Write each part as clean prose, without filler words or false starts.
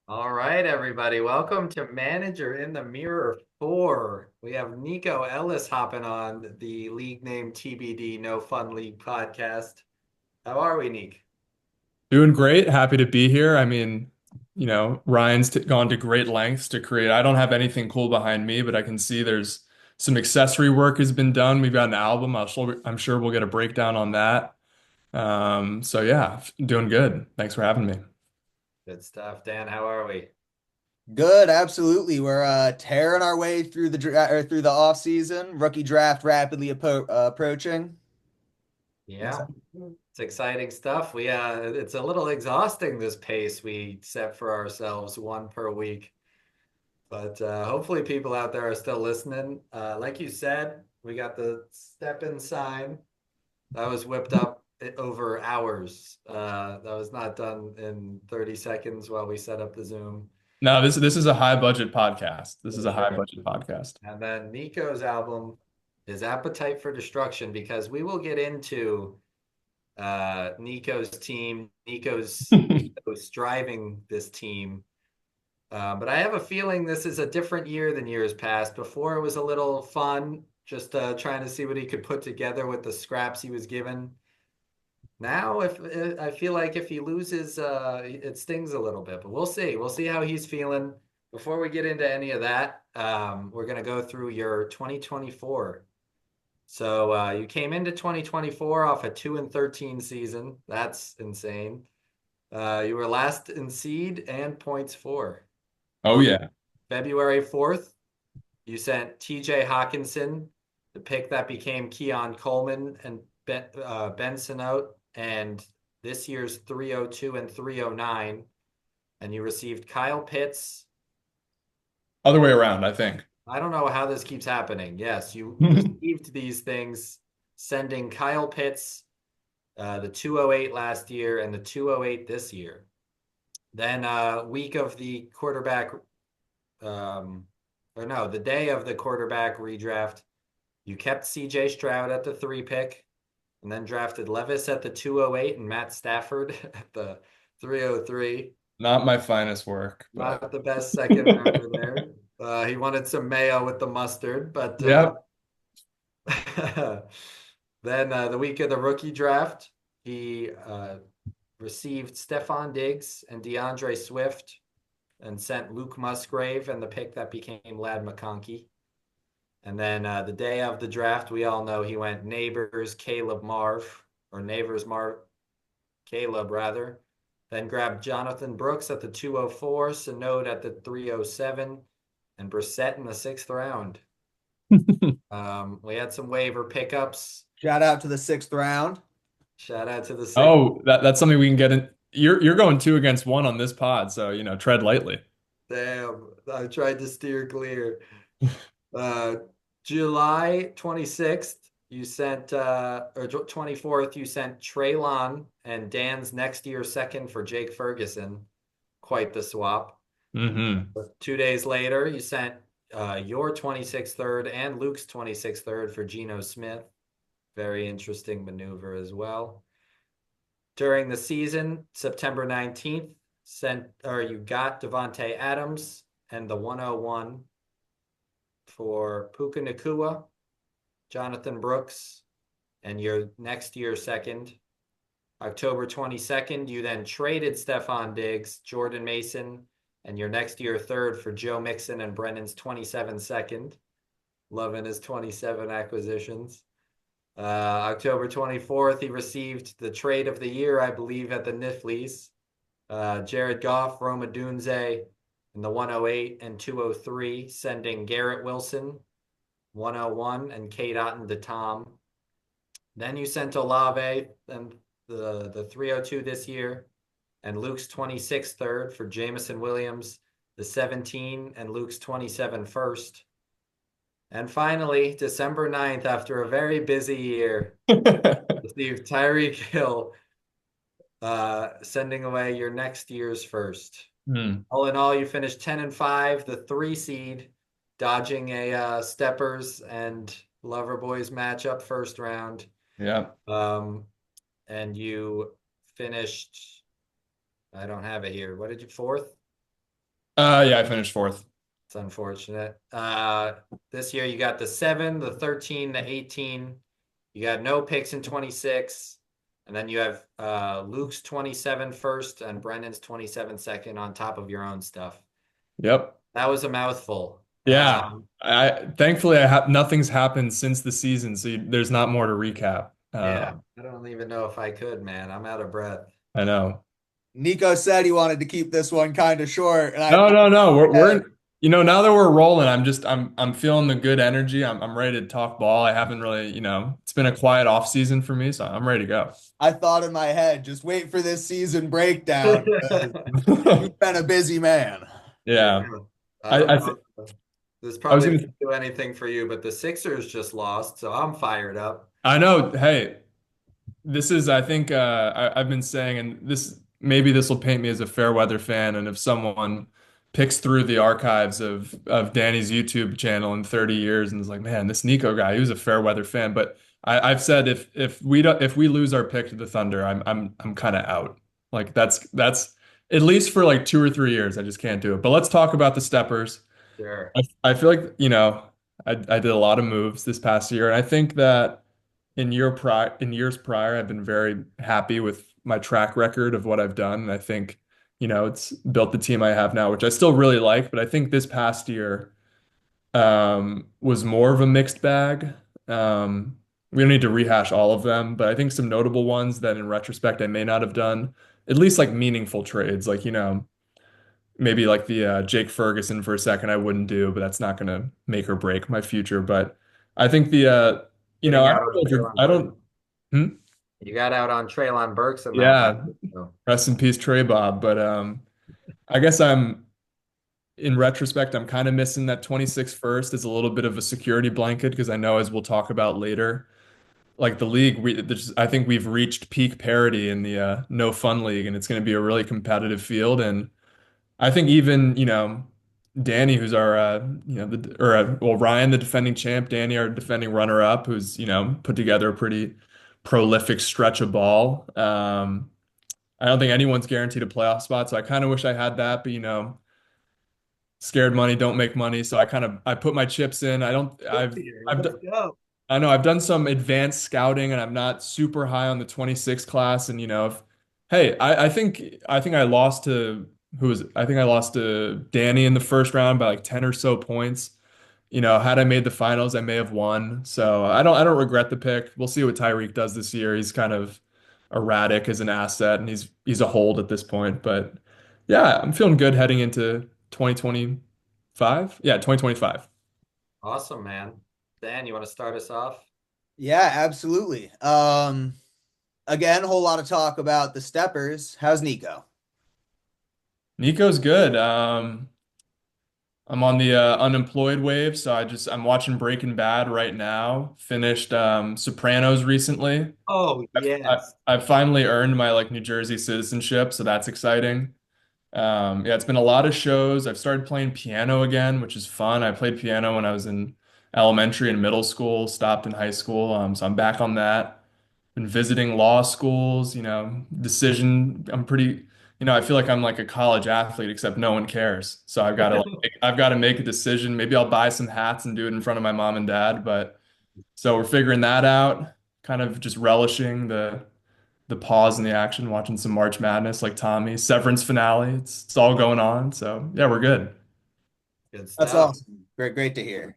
All right, everybody. Welcome to Manager in the Mirror 4. We have Nico Ellis hopping on the league name TBD No Fun League podcast. How are we, Nick? Doing great. Happy to be here. Ryan's gone to great lengths to create. I don't have anything cool behind me, but I can see there's some accessory work has been done. We've got an album. I'm sure we'll get a breakdown on that. So yeah, doing good. Thanks for having me. Good stuff. Dan, how are we? Good, absolutely. We're tearing our way through the through the off season. Rookie draft rapidly approaching. Yeah, Excited. it's exciting stuff. It's a little exhausting this pace we set for ourselves, one per week. But hopefully people out there are still listening. Like you said, we got the step in sign. That was whipped up over hours. That was not done in 30 seconds while we set up the Zoom. No, this is a high budget podcast. This For is a high sure. budget podcast. And then Nico's album is Appetite for Destruction because we will get into Nico's team, Nico's driving this team. But I have a feeling this is a different year than years past. Before it was a little fun, just trying to see what he could put together with the scraps he was given. Now, if I feel like if he loses, it stings a little bit, but we'll see. We'll see how he's feeling. Before we get into any of that, we're going to go through your 2024. So you came into 2024 off a 2-13 season. That's insane. You were last in seed and points for. Oh On yeah. February 4th, you sent TJ Hawkinson, the pick that became Keon Coleman and Benson out, and this year's 302 and 309. And you received Kyle Pitts. Other way around, I think. I don't know how this keeps happening. Yes, you received these things, sending Kyle Pitts, the 208 last year and the 208 this year. Then week of the quarterback, um, or no, the day of the quarterback redraft, you kept CJ Stroud at the 3 pick and then drafted Levis at the 208 and Matt Stafford at the 303. Not my finest work, but Not the best second rounder there. He wanted some mayo with the mustard, but yep. then the week of the rookie draft, he received Stephon Diggs and DeAndre Swift and sent Luke Musgrave and the pick that became Lad McConkey. And then the day of the draft, we all know he went Neighbors, Caleb Marv, or Neighbors Marv, Caleb rather. Then grabbed Jonathan Brooks at the 204, Sinode at the 307, and Brissett in the 6th round. We had some waiver pickups. Shout out to the sixth round. Shout out to the 6th. Oh, that's something we can get in. You're going two against one on this pod, so tread lightly. Damn, I tried to steer clear. Uh, July 26th, you sent, or 24th, you sent Traylon and Dan's next year second for Jake Ferguson. Quite the swap. Hmm. 2 days later, you sent your 26th third and Luke's 26th third for Geno Smith. Very interesting maneuver as well. During the season, September 19th, you got Devontae Adams and the 101 for Puka Nakua, Jonathan Brooks, and your next year second. October 22nd, you then traded Stephon Diggs, Jordan Mason, and your next year third for Joe Mixon and Brennan's 27 second. Loving his 27 acquisitions. October 24th, he received the trade of the year, I believe, at the Niflies. Jared Goff, Roma Dunze, in the 108 and 203, sending Garrett Wilson, 101, and Kate Otten to Tom. Then you sent Olave and the 302 this year, and Luke's 26 third for Jamison Williams, the 17, and Luke's 27 first. And finally, December 9th, after a very busy year, received Tyreek Hill, sending away your next year's first. Hmm. All in all, you finished 10 and 5, the 3 seed, dodging a Steppers and Loverboys matchup first round. Yeah. Um, and you finished, I don't have it here. What did you, fourth? Yeah, I finished fourth. It's unfortunate. This year you got the 7, the 13, the 18. You got no picks in 26. And then you have Luke's 27 first and Brendan's 27 second on top of your own stuff. Yep. That was a mouthful. Yeah. I thankfully I have nothing's happened since the season, so there's not more to recap. Yeah, I don't even know if I could, man. I'm out of breath. I know. Nico said he wanted to keep this one kind of short, and No, no, no. We're uh, now that we're rolling, I'm feeling the good energy. I'm ready to talk ball. I haven't really, it's been a quiet off season for me, so I'm ready to go. I thought in my head, just wait for this season breakdown. You've been a busy man. Yeah. Yeah. I don't I know. This I was probably gonna didn't do anything for you, but the Sixers just lost, so I'm fired up. I know, hey, this is, I think, I've been saying, and maybe this will paint me as a fair weather fan. And if someone picks through the archives of Danny's YouTube channel in 30 years and is like, man, this Nico guy, he was a fair weather fan. But I've said if we lose our pick to the Thunder, I'm kind of out. Like that's at least for like 2 or 3 years. I just can't do it. But let's talk about the Steppers. Sure. I feel like, I did a lot of moves this past year, and I think that in years prior, I've been very happy with my track record of what I've done. And I think, it's built the team I have now, which I still really like, but I think this past year was more of a mixed bag. We don't need to rehash all of them, but I think some notable ones that in retrospect I may not have done, at least like meaningful trades, like, maybe like the Jake Ferguson for a second I wouldn't do, but that's not going to make or break my future. But I think Getting I out don't on know if Traylon I Burks. don't, hmm? You got out on Traylon Burks in that last. Yeah, So, rest in peace, Trey Bob. But I guess in retrospect, I'm kind of missing that 26 first as a little bit of a security blanket because I know, as we'll talk about later, like the league, I think we've reached peak parity in the no fun league, and it's going to be a really competitive field. And I think even, Danny, who's our, well, Ryan, the defending champ, Danny, our defending runner up, who's, put together a pretty prolific stretch of ball. I don't think anyone's guaranteed a playoff spot, so I kind of wish I had that, but, scared money don't make money. So I put my chips in. I don't, I've, let's go. I know I've done some advanced scouting and I'm not super high on the 26 class. And hey, I think I lost to I think I lost to Danny in the first round by like 10 or so points. Had I made the finals, I may have won. So I don't regret the pick. We'll see what Tyreek does this year. He's kind of erratic as an asset and he's a hold at this point. But yeah, I'm feeling good heading into 2025. Yeah, 2025. Awesome, man. Dan, you want to start us off? Yeah, absolutely. Again, a whole lot of talk about the Steppers. How's Nico? Nico's good. I'm on the unemployed wave, so I'm watching Breaking Bad right now. Finished Sopranos recently. Oh, I've, I, yes. I've finally earned my like New Jersey citizenship, so that's exciting. Yeah, it's been a lot of shows. I've started playing piano again, which is fun. I played piano when I was in elementary and middle school, stopped in high school. So I'm back on that. Been visiting law schools, I'm pretty, I feel like I'm like a college athlete, except no one cares. So I've got to make a decision. Maybe I'll buy some hats and do it in front of my mom and dad. But so we're figuring that out, kind of just relishing the pause in the action, watching some March Madness like Tommy, Severance finale. It's all going on. So yeah, we're good. Good That's stuff. awesome. Great to hear.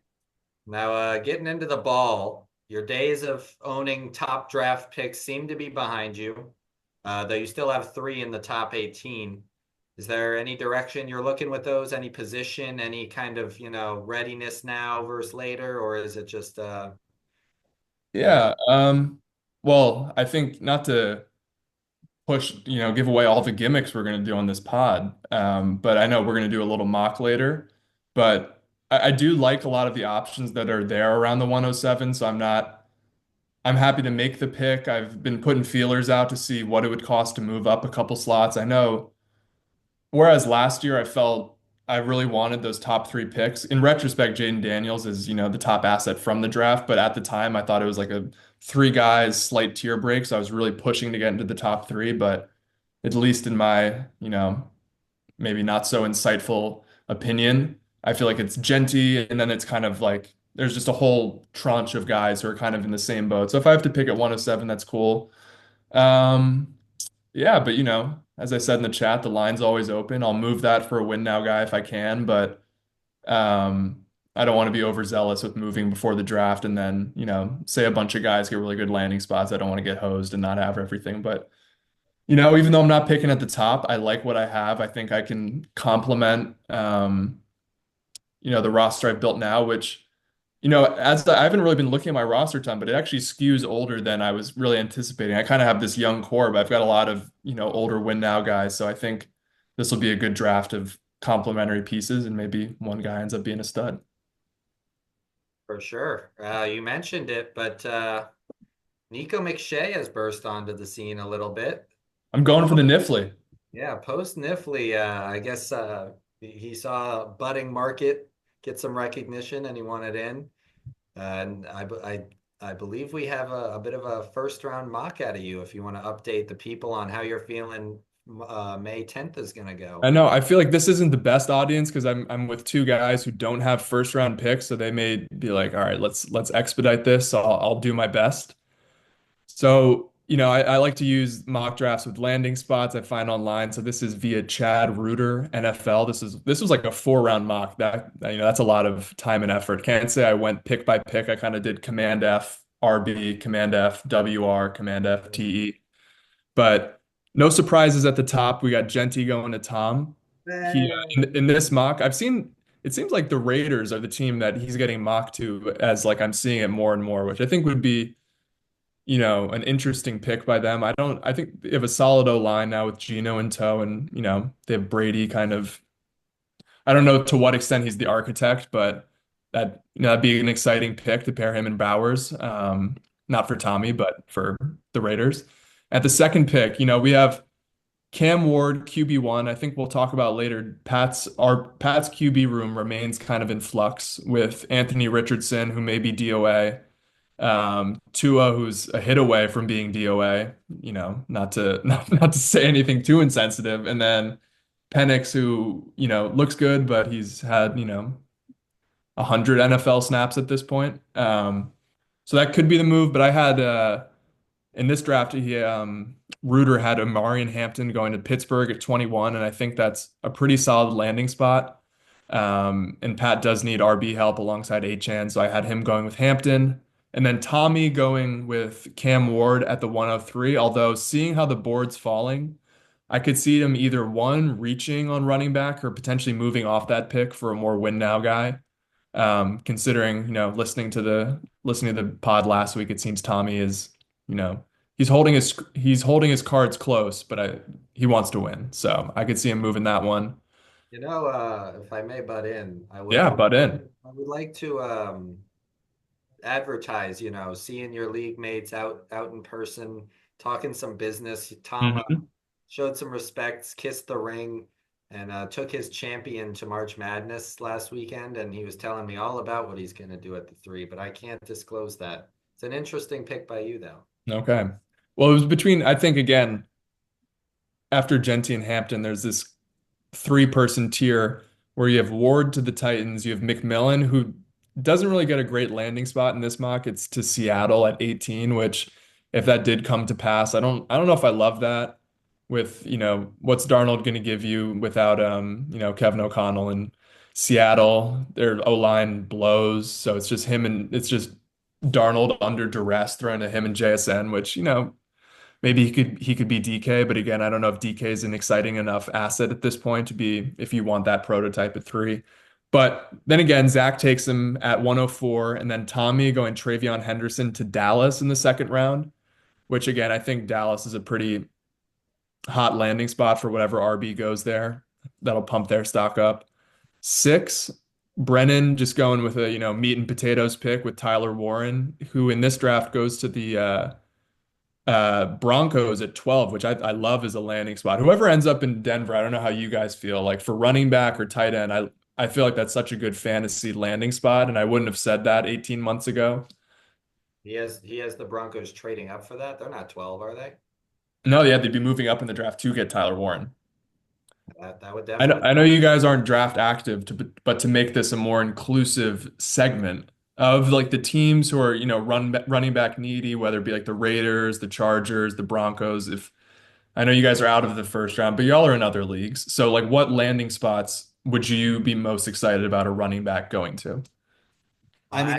Now, getting into the ball, your days of owning top draft picks seem to be behind you, though you still have 3 in the top 18. Is there any direction you're looking with those? Any position, any kind of, readiness now versus later, or is it just, yeah, Yeah. Well, I think not to push, give away all the gimmicks we're going to do on this pod. But I know we're going to do a little mock later. But I do like a lot of the options that are there around the 107. So I'm happy to make the pick. I've been putting feelers out to see what it would cost to move up a couple slots. I know, whereas last year I felt I really wanted those top three picks. In retrospect, Jaden Daniels is, the top asset from the draft. But at the time, I thought it was like a three guys slight tier break. So I was really pushing to get into the top three. But at least in my, maybe not so insightful opinion. I feel like it's Genty, and then it's kind of like there's just a whole tranche of guys who are kind of in the same boat. So if I have to pick at 107, that's cool. Um, yeah, but as I said in the chat, the line's always open. I'll move that for a win now guy if I can, but um, I don't want to be overzealous with moving before the draft and then, say a bunch of guys get really good landing spots. I don't want to get hosed and not have everything. But, even though I'm not picking at the top, I like what I have. I think I can complement, the roster I've built now, which, I haven't really been looking at my roster ton, but it actually skews older than I was really anticipating. I kind of have this young core, but I've got a lot of, older win now guys. So I think this will be a good draft of complementary pieces, and maybe one guy ends up being a stud. For sure. You mentioned it, but Nico McShay has burst onto the scene a little bit. I'm going for the Niffly. Yeah, post Nifley, I guess he saw a budding market get some recognition and he wanted in. And I believe we have a bit of a first round mock out of you if you want to update the people on how you're feeling May 10th is going to I go. know. I feel like this isn't the best audience because I'm with two guys who don't have first round picks, so they may be like, all right, let's expedite this. So I'll do my best. So, I like to use mock drafts with landing spots I find online. So this is via Chad Reuter, NFL. This was like a 4 round mock. That's a lot of time and effort. Can't say I went pick by pick. I kind of did Command F RB, Command F WR, Command F TE. But no surprises at the top. We got Genty going to Tom. He in this mock, I've seen it seems like the Raiders are the team that he's getting mocked to as like I'm seeing it more and more, which I think would be an interesting pick by them. I think they have a solid O line now with Geno in tow, and they have Brady kind of. I don't know to what extent he's the architect, but that'd be an exciting pick to pair him and Bowers. Not for Tommy, but for the Raiders. At the second pick, we have Cam Ward, QB1. I think we'll talk about later. Pat's QB room remains kind of in flux with Anthony Richardson, who may be DOA. Tua, who's a hit away from being DOA, not to not to say anything too insensitive, and then Penix, who looks good, but he's had 100 NFL snaps at this point. So that could be the move. But I had in this draft, Reuter had Amari and Hampton going to Pittsburgh at 21, and I think that's a pretty solid landing spot. And Pat does need RB help alongside Achan, so I had him going with Hampton. And then Tommy going with Cam Ward at the 103. Although seeing how the board's falling, I could see him either one reaching on running back or potentially moving off that pick for a more win now guy. Considering, listening to the pod last week, it seems Tommy is, he's holding his cards close, but he wants to win. So I could see him moving that one. If I may butt in, Yeah, butt in. I would like to advertise, seeing your league mates out in person, talking some business. Tom Mhm. showed some respects, kissed the ring, and took his champion to March Madness last weekend, and he was telling me all about what he's going to do at the three, but I can't disclose that. It's an interesting pick by you, though. Okay. Well, it was between, I think, again, after Genty and Hampton, there's this three-person tier where you have Ward to the Titans, you have McMillan, who doesn't really get a great landing spot in this mock. It's to Seattle at 18, which if that did come to pass, I don't know if I love that with, what's Darnold going to give you without Kevin O'Connell and Seattle. Their O-line blows, so it's just him and it's just Darnold under duress thrown to him and JSN, which, maybe he could be DK, but again, I don't know if DK is an exciting enough asset at this point to be if you want that prototype at 3. But then again, Zach takes him at 104, and then Tommy going Travion Henderson to Dallas in the second round, which again, I think Dallas is a pretty hot landing spot for whatever RB goes there. That'll pump their stock up. 6, Brennan just going with a meat and potatoes pick with Tyler Warren, who in this draft goes to the Broncos at 12, which I love as a landing spot. Whoever ends up in Denver, I don't know how you guys feel. Like for running back or tight end, I feel like that's such a good fantasy landing spot, and I wouldn't have said that 18 months ago. He has the Broncos trading up for that. They're not 12, are they? No, yeah, they'd be moving up in the draft to get Tyler Warren. That would I know, definitely. I know you guys aren't draft active, but to make this a more inclusive segment of like the teams who are, running back needy, whether it be like the Raiders, the Chargers, the Broncos. If I know you guys are out of the first round, but y'all are in other leagues. So like what landing spots would you be most excited about a running back going to? I mean,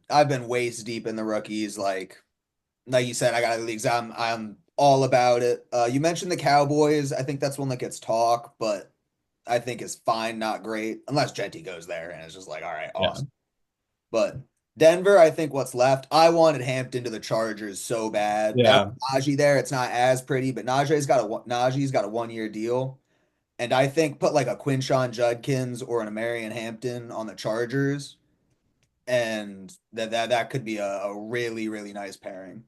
I I've been waist deep in the rookies. Like you said, I got leagues. I'm all about it. You mentioned the Cowboys. I think that's one that gets talk, but I think is fine, not great, unless Genty goes there and it's just like, all right, Yeah. awesome. But Denver, I think what's left. I wanted Hampton to the Chargers so bad. Now Yeah. with Najee there, it's not as pretty, but Najee's got a 1 year deal, and I think put like a Quinshawn Judkins or an Amarian Hampton on the Chargers, and that could be a really really nice pairing.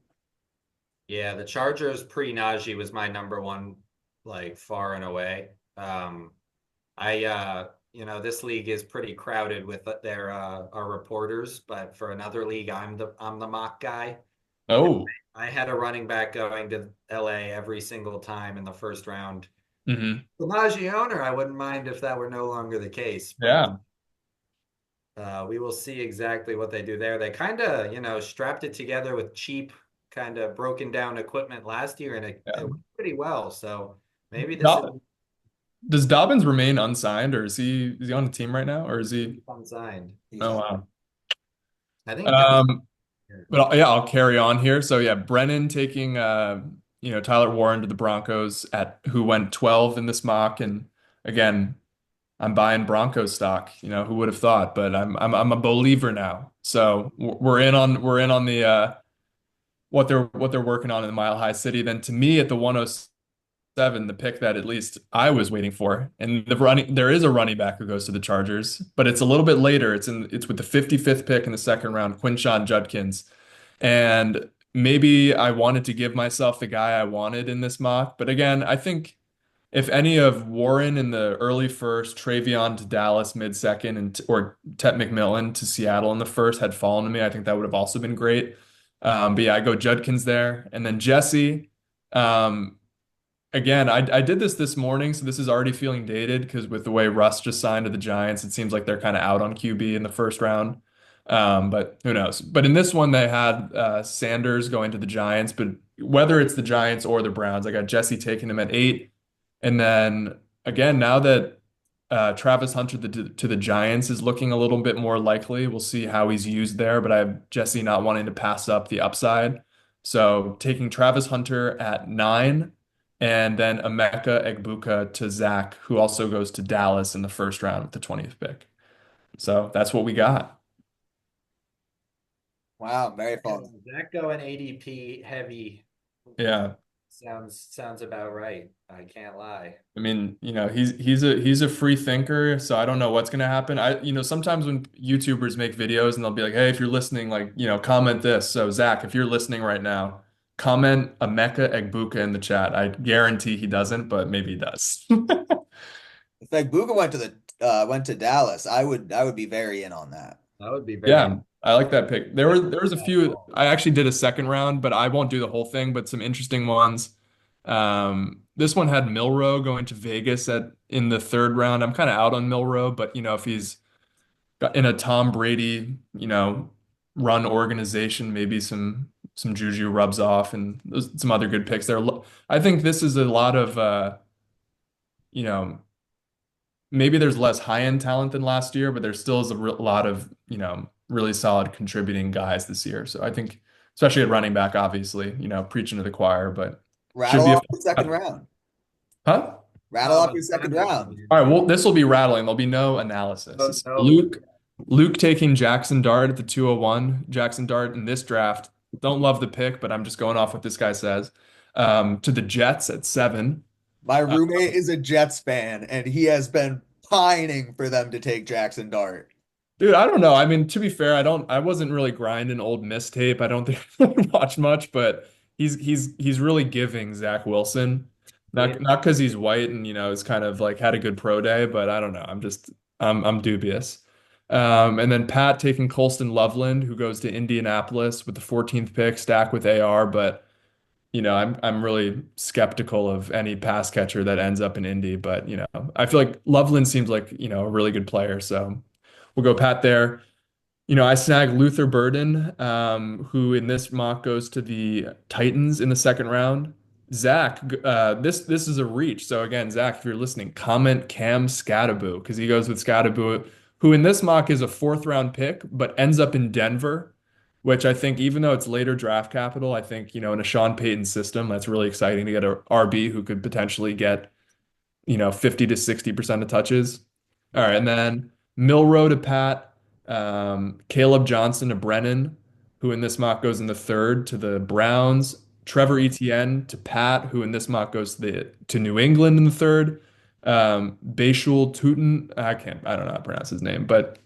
Yeah, the Chargers pre Najee was my number one, like far and away. This league is pretty crowded with their our reporters, but for another league, I'm the mock guy. Oh. I had a running back going to LA every single time in the first round. Hmm. The Najee owner, I wouldn't mind if that were no longer the case, but Yeah. we will see exactly what they do there. They kind of, strapped it together with cheap, kind of broken down equipment last year, and it Yeah. went pretty well. So maybe this is Do- Does Dobbins remain unsigned, or is he on the team right now, or is he? unsigned. He's Oh on. wow. I think Doug. Um, but yeah, I'll carry on here. So yeah, Brennan taking Tyler Warren to the Broncos at who went 12 in this mock, and again, I'm buying Broncos stock. Who would have thought? But I'm a believer now. So we're in on the what they're working on in the Mile High City. Then to me at the 107, the pick that at least I was waiting for, and there is a running back who goes to the Chargers, but it's a little bit later. It's with the 55th pick in the second round, Quinshawn Judkins. And maybe I wanted to give myself the guy I wanted in this mock. But again, I think if any of Warren in the early first, Travion to Dallas mid second, or Tet McMillan to Seattle in the first had fallen to me, I think that would have also been great. But yeah, I go Judkins there. And then Jesse. Um, Again, I did this morning, so this is already feeling dated because with the way Russ just signed to the Giants, it seems like they're kind of out on QB in the first round. But who knows? But in this one, they had Sanders going to the Giants, but whether it's the Giants or the Browns, I got Jesse taking him at 8. And then again, now that Travis Hunter to the Giants is looking a little bit more likely, we'll see how he's used there. But I have Jesse not wanting to pass up the upside. So taking Travis Hunter at 9 and then Emeka Egbuka to Zach, who also goes to Dallas in the first round with the 20th pick. So that's what we got. Wow, very Yeah, fun. Zach going ADP heavy Yeah. sounds about right. I can't lie. I mean, he's a free thinker, so I don't know what's gonna happen. Sometimes when YouTubers make videos and they'll be like, "Hey, if you're listening, like, comment this." So Zach, if you're listening right now, comment Emeka Egbuka in the chat. I guarantee he doesn't, but maybe he does. If like Buka went to Dallas, I would be very in on that. That would be very Yeah, I like that pick. There was a few. cool. I actually did a second round, but I won't do the whole thing, but some interesting ones. This one had Milrow going to Vegas in the third round. I'm kind of out on Milrow, but if he's got in a Tom Brady, run organization, maybe some juju rubs off, and some other good picks there. I think this is a lot of you know, maybe there's less high-end talent than last year, but there still is a lot of, really solid contributing guys this year. So I think, especially at running back, obviously, preaching to the choir, but should Rattle be off the second round. huh? Rattle Oh, off your second exactly. round. All right, well, this will be rattling. There'll be no analysis. Oh, It's no. Luke taking Jackson Dart at the 201. Jackson Dart in this draft. Don't love the pick, but I'm just going off what this guy says. To the Jets at 7. My Uh, roommate is a Jets fan, and he has been pining for them to take Jackson Dart. Dude, I don't know. I mean, to be fair, I wasn't really grinding old Miss tape. I don't think I watched much, but he's really giving Zach Wilson. Yeah. Not because he's white and is kind of like had a good pro day, but I don't know. I'm dubious. And then Pat taking Colston Loveland, who goes to Indianapolis with the 14th pick, stack with AR, but I'm really skeptical of any pass catcher that ends up in Indy, but I feel like Loveland seems like, a really good player. So we'll go Pat there. I snagged Luther Burden, who in this mock goes to the Titans in the second round. Zach, this is a reach. So again, Zach, if you're listening, comment Cam Skattebo because he goes with Skattebo, who in this mock is a fourth round pick, but ends up in Denver, which I think even though it's later draft capital, I think, in a Sean Payton system, that's really exciting to get a RB who could potentially get 50 to 60% of touches. All right, Yeah. and then Milrow to Pat, Caleb Johnson to Brennan, who in this mock goes in the third to the Browns. Trevor Etienne to Pat, who in this mock goes to New England in the third. Bashul Tutin, I don't know how to pronounce his name, but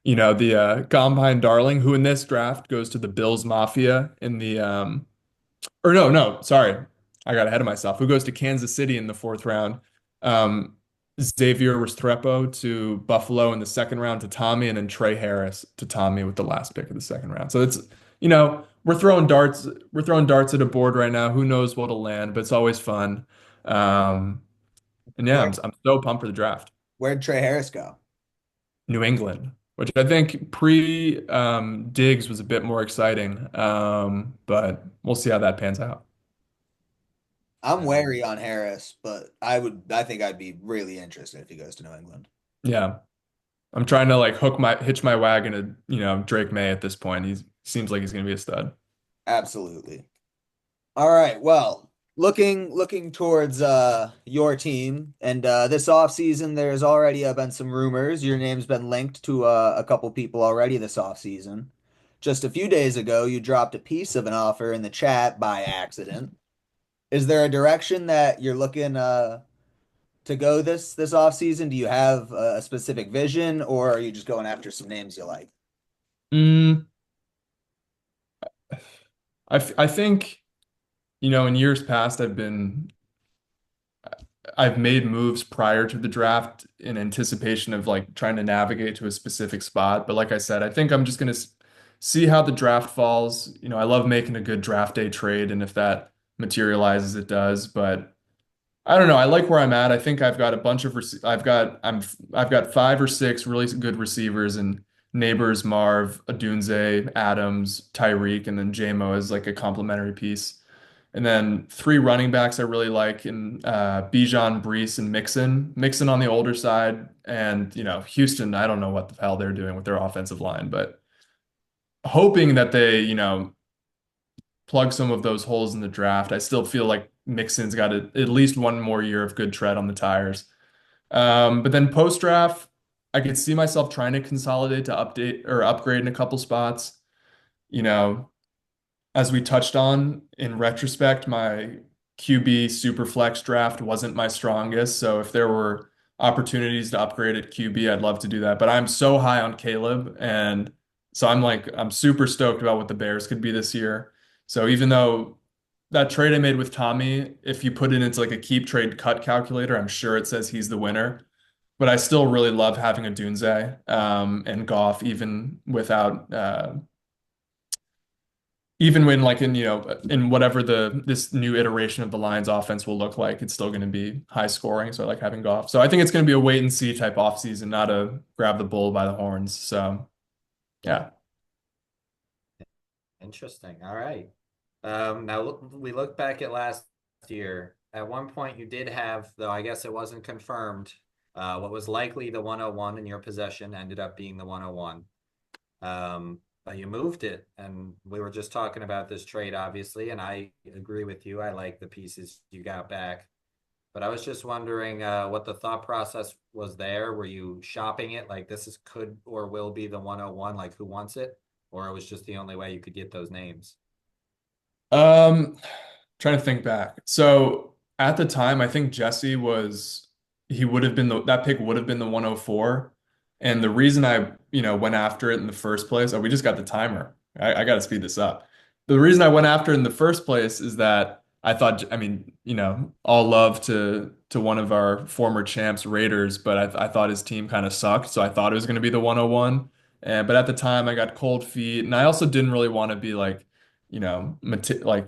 the Combine Darling, who in this draft goes to the Bills Mafia in the or no, no, sorry. I got ahead of myself. Who goes to Kansas City in the fourth round? Um, Xavier Restrepo to Buffalo in the second round to Tommy, and then Trey Harris to Tommy with the last pick of the second round. So it's, we're throwing darts at a board right now. Who knows what'll land, but it's always fun. Um, and yeah, Where I'm so pumped for the draft. where'd Trey Harris go? New England, which I think pre Diggs was a bit more exciting. But we'll see how that pans out. I'm Um, wary on Harris, but I think I'd be really interested if he goes to New England. Yeah. I'm trying to like hitch my wagon to, Drake May at this point. He seems like he's going to be a stud. Absolutely. All right. Well, looking towards your team and this offseason, there's already been some rumors. Your name's been linked to a couple people already this offseason. Just a few days ago, you dropped a piece of an offer in the chat by accident. Is there a direction that you're looking to go this offseason? Do you have a specific vision, or are you just going after some names you like? Mm, I think, in years past, I've made moves prior to the draft in anticipation of like trying to navigate to a specific spot. But like I said, I think I'm just going to see how the draft falls. I love making a good draft day trade, and if that materializes, it does. But I don't know. I like where I'm at. I think I've got a bunch of I've got five or six really good receivers and Neighbors, Marv, Adunze, Adams, Tyreek, and then JMO as like a complementary piece. And then three running backs I really like in Bijan, Brees, and Mixon. Mixon on the older side, and Houston. I don't know what the hell they're doing with their offensive line, but hoping that they plug some of those holes in the draft. I still feel like Mixon's got at least one more year of good tread on the tires. But then post draft, I could see myself trying to consolidate to update or upgrade in a couple spots. You know, as we touched on in retrospect, my QB super flex draft wasn't my strongest. So if there were opportunities to upgrade at QB, I'd love to do that. But I'm so high on Caleb, and so I'm super stoked about what the Bears could be this year. So even though that trade I made with Tommy, if you put it into like a keep trade cut calculator, I'm sure it says he's the winner. But I still really love having a Dunze and Goff, even when like in whatever this new iteration of the Lions offense will look like, it's still going to be high scoring. So I like having Goff. So I think it's going to be a wait and see type offseason, not a grab the bull by the horns. So yeah. Interesting. All right. Now we look back at last year. At one point, you did have, though I guess it wasn't confirmed, what was likely the 101 in your possession ended up being the 101. But you moved it, and we were just talking about this trade, obviously, and I agree with you. I like the pieces you got back. But I was just wondering what the thought process was there. Were you shopping it like this is could or will be the 101, like who wants it? Or it was just the only way you could get those names? Um, Trying to think back. So at the time, I think Jesse was he would have been that pick would have been the 104. And the reason I, went after it in the first place, oh, we just got the timer. I got to speed this up. The reason I went after it in the first place is that I thought, I mean, all love to one of our former champs, Raiders, but I thought his team kind of sucked, so I thought it was going to be the 101. And but at the time, I got cold feet, and I also didn't really want to be like, like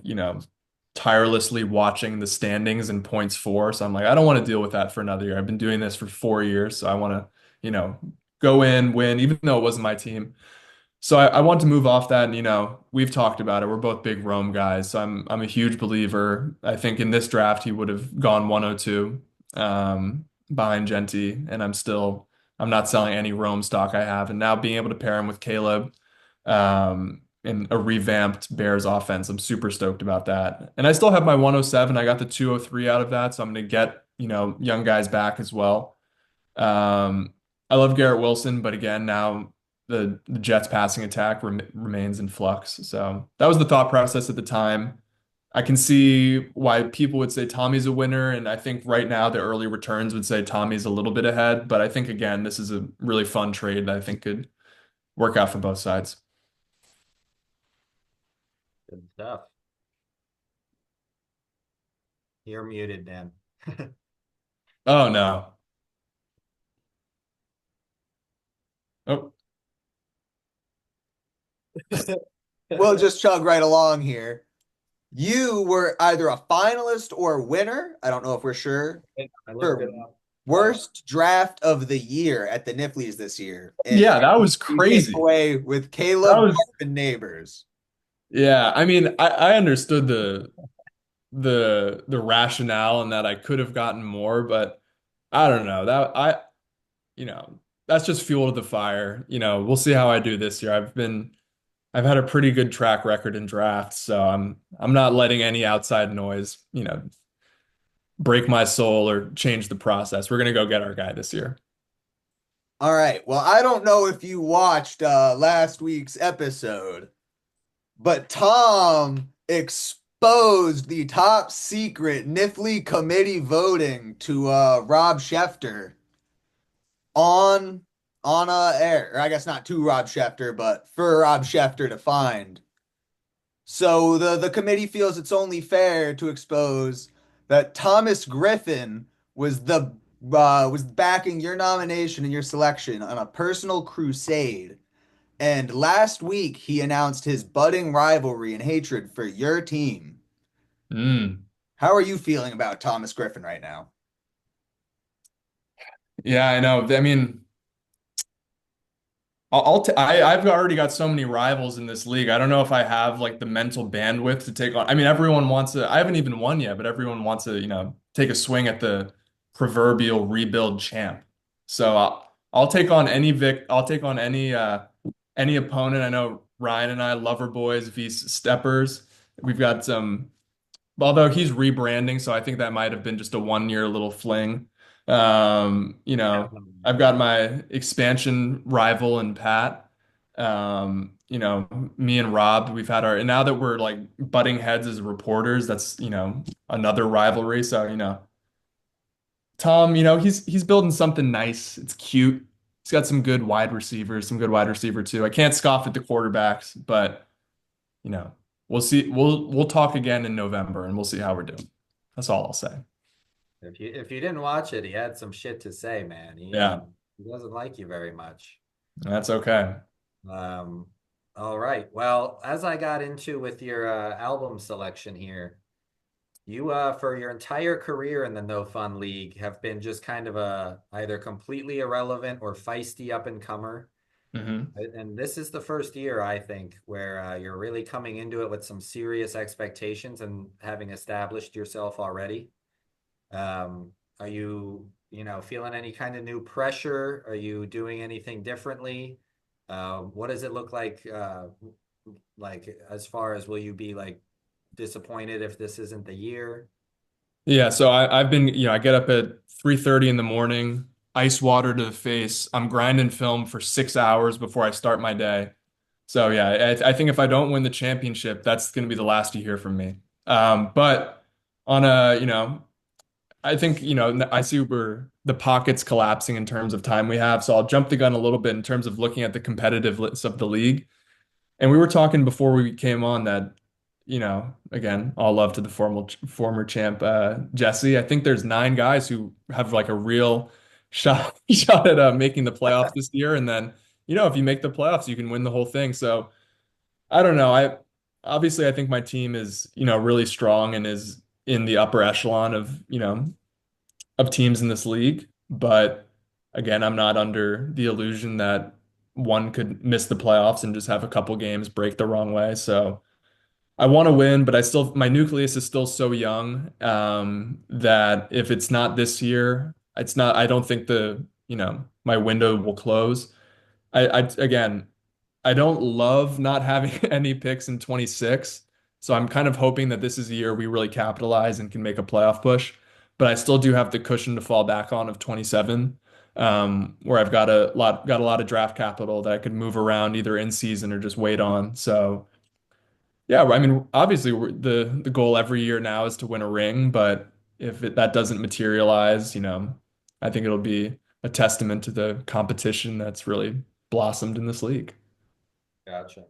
tirelessly watching the standings and points for. So I'm like, I don't want to deal with that for another year. I've been doing this for 4 years, so I want to, you know, go in, win, even though it wasn't my team. So I want to move off that, and we've talked about it. We're both big Rome guys, so I'm a huge believer. I think in this draft he would have gone 102 behind Genti, and I'm not selling any Rome stock I have. And now being able to pair him with Caleb in a revamped Bears offense, I'm super stoked about that. And I still have my 107. I got the 203 out of that, so I'm going to get, young guys back as well. I love Garrett Wilson, but again, now the Jets passing attack remains in flux. So that was the thought process at the time. I can see why people would say Tommy's a winner, and I think right now the early returns would say Tommy's a little bit ahead. But I think again, this is a really fun trade that I think could work out for both sides. Good stuff. You're muted, Dan. Oh no. Oh, We'll just chug right along here. You were either a finalist or winner. I don't know if we're sure. I looked For it up. worst draft of the year at the Niflies this year. And yeah, that was you came crazy. away with That Caleb was and Neighbors. Yeah. I mean, I understood the rationale and that I could have gotten more, but I don't know. That's just fuel to the fire. We'll see how I do this year. I've had a pretty good track record in drafts, so I'm not letting any outside noise, break my soul or change the process. We're gonna go get our guy this year. All right. Well, I don't know if you watched last week's episode, but Tom exposed the top secret Nifly committee voting to Rob Schefter on air. Or I guess not to Rob Schefter, but for Rob Schefter to find. So the committee feels it's only fair to expose that Thomas Griffin was backing your nomination and your selection on a personal crusade. And last week he announced his budding rivalry and hatred for your team. Mm. How are you feeling about Thomas Griffin right now? Yeah, I know. I mean, I've already got so many rivals in this league. I don't know if I have like the mental bandwidth to take on. I mean, everyone wants to. I haven't even won yet, but everyone wants to, take a swing at the proverbial rebuild champ. So I'll take on I'll take on any opponent. I know Ryan and I, lover boys, v steppers. We've got some. Although he's rebranding, so I think that might have been just a 1 year little fling. Yeah. I've got my expansion rival and Pat. Me and Rob, we've had and now that we're like butting heads as reporters, that's, another rivalry. So, Tom, he's building something nice. It's cute. He's got some good wide receivers, some good wide receiver too. I can't scoff at the quarterbacks, but you know, we'll see. We'll talk again in November and we'll see how we're doing. That's all I'll say. If you didn't watch it, he had some shit to say, man. Yeah, He doesn't like you very much. that's okay. Um, all right. Well, as I got into with your album selection here, you for your entire career in the No Fun League have been just kind of a either completely irrelevant or feisty up and comer. Hmm. And this is the first year, I think, where you're really coming into it with some serious expectations and having established yourself already. Are you, feeling any kind of new pressure? Are you doing anything differently? What does it look like as far as will you be like disappointed if this isn't the year? Yeah, so I've been, I get up at 3:30 in the morning, ice water to the face. I'm grinding film for 6 hours before I start my day. So yeah, I think if I don't win the championship, that's going to be the last you hear from me. But on I think, I see where the pocket's collapsing in terms of time we have. So I'll jump the gun a little bit in terms of looking at the competitiveness of the league. And we were talking before we came on that, again, all love to the former champ, Jesse. I think there's 9 guys who have like a real shot at making the playoffs this year. And then, if you make the playoffs, you can win the whole thing. So I don't know. obviously I think my team is, really strong and is in the upper echelon of, of teams in this league. But again, I'm not under the illusion that one could miss the playoffs and just have a couple games break the wrong way. So I want to win, but my nucleus is still so young, that if it's not this year, I don't think my window will close. Again, I don't love not having any picks in 26. So I'm kind of hoping that this is a year we really capitalize and can make a playoff push. But I still do have the cushion to fall back on of 27, where I've got a lot of draft capital that I could move around either in season or just wait on. So yeah, I mean, obviously the goal every year now is to win a ring, but if that doesn't materialize, I think it'll be a testament to the competition that's really blossomed in this league. Gotcha.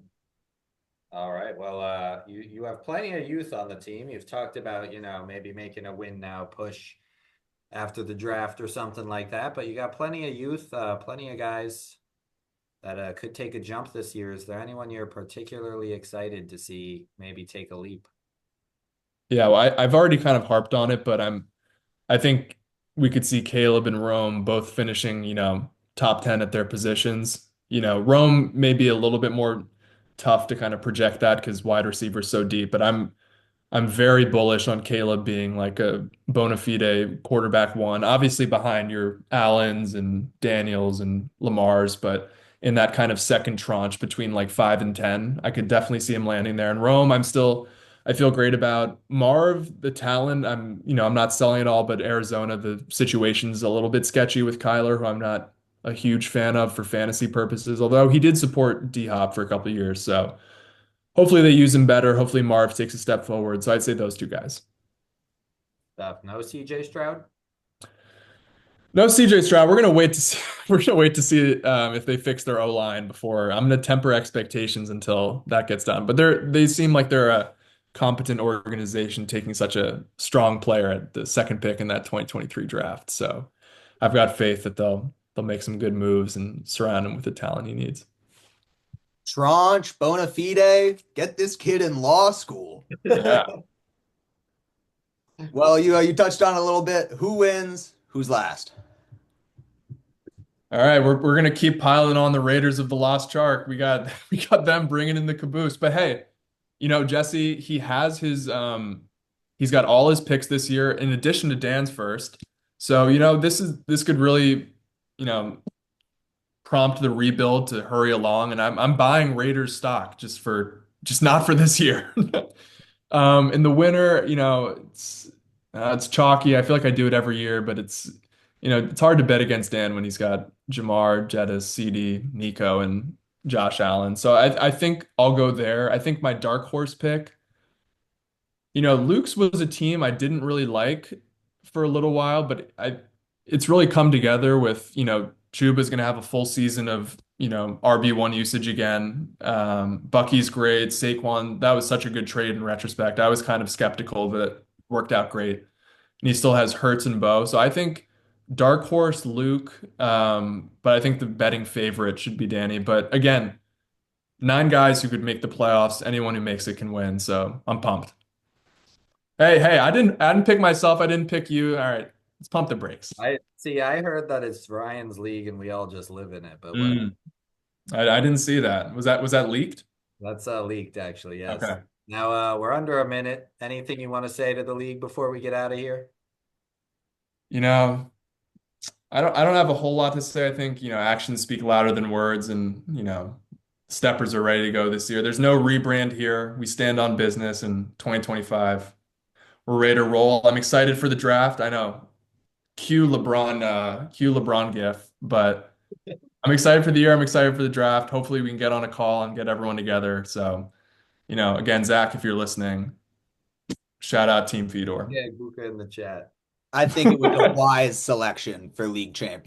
All right. Well, you have plenty of youth on the team. You've talked about, maybe making a win now push after the draft or something like that, but you got plenty of youth, plenty of guys that could take a jump this year. Is there anyone you're particularly excited to see maybe take a leap? Yeah, well, I've already kind of harped on it, but I think we could see Caleb and Rome both finishing, top 10 at their positions. Rome may be a little bit more tough to kind of project that because wide receiver is so deep, but I'm very bullish on Caleb being like a bona fide quarterback one, obviously behind your Allens and Daniels and Lamars, but in that kind of second tranche between like 5 and 10, I could definitely see him landing there. In Rome, I feel great about Marv, the talent. I'm not selling it all, but Arizona, the situation's a little bit sketchy with Kyler, who I'm not a huge fan of for fantasy purposes, although he did support D-Hop for a couple of years. So hopefully they use him better. Hopefully Marv takes a step forward. So I'd say those two guys. Stuff. No CJ Stroud? No CJ Stroud. We're gonna wait to see. We're gonna wait to see if they fix their O line before. I'm gonna temper expectations until that gets done. But they seem like they're a competent organization taking such a strong player at the second pick in that 2023 draft. So I've got faith that they'll make some good moves and surround him with the talent he needs. Tranche, bona fide, get this kid in law school. Yeah. Well, you touched on it a little bit. Who wins? Who's last? All right, we're gonna keep piling on the Raiders of the Lost Shark. We got them bringing in the caboose. But hey, Jesse, he's got all his picks this year in addition to Dan's first. So this could really you know prompt the rebuild to hurry along, and I'm buying Raiders stock just not for this year. In the winter, it's chalky. I feel like I do it every year, but it's hard to bet against Dan when he's got Jamar, Jettis, CD, Nico, and Josh Allen. So I think I'll go there. I think my dark horse pick, Luke's was a team I didn't really like for a little while, but it's really come together with, Chuba's going to have a full season of, RB1 usage again. Bucky's great. Saquon, that was such a good trade in retrospect. I was kind of skeptical, but it worked out great. And he still has Hurts and Bo. So I think dark horse Luke, but I think the betting favorite should be Danny. But again, 9 guys who could make the playoffs. Anyone who makes it can win. So I'm pumped. Hey, I didn't pick myself. I didn't pick you. All right, let's pump the brakes. I see. I heard that it's Ryan's league and we all just live in it, but whatever. Mm, I didn't see that. Was that leaked? That's leaked, actually. Yes. Okay. Now we're under a minute. Anything you want to say to the league before we get out of here? You know, I don't have a whole lot to say. I think, actions speak louder than words, and, steppers are ready to go this year. There's no rebrand here. We stand on business in 2025. We're ready to roll. I'm excited for the draft. I know, cue LeBron gif, but I'm excited for the year. I'm excited for the draft. Hopefully we can get on a call and get everyone together. So, again, Zach, if you're listening, shout out Team Fedor. Yeah, Buka in the chat. I think it was a wise selection for league champion.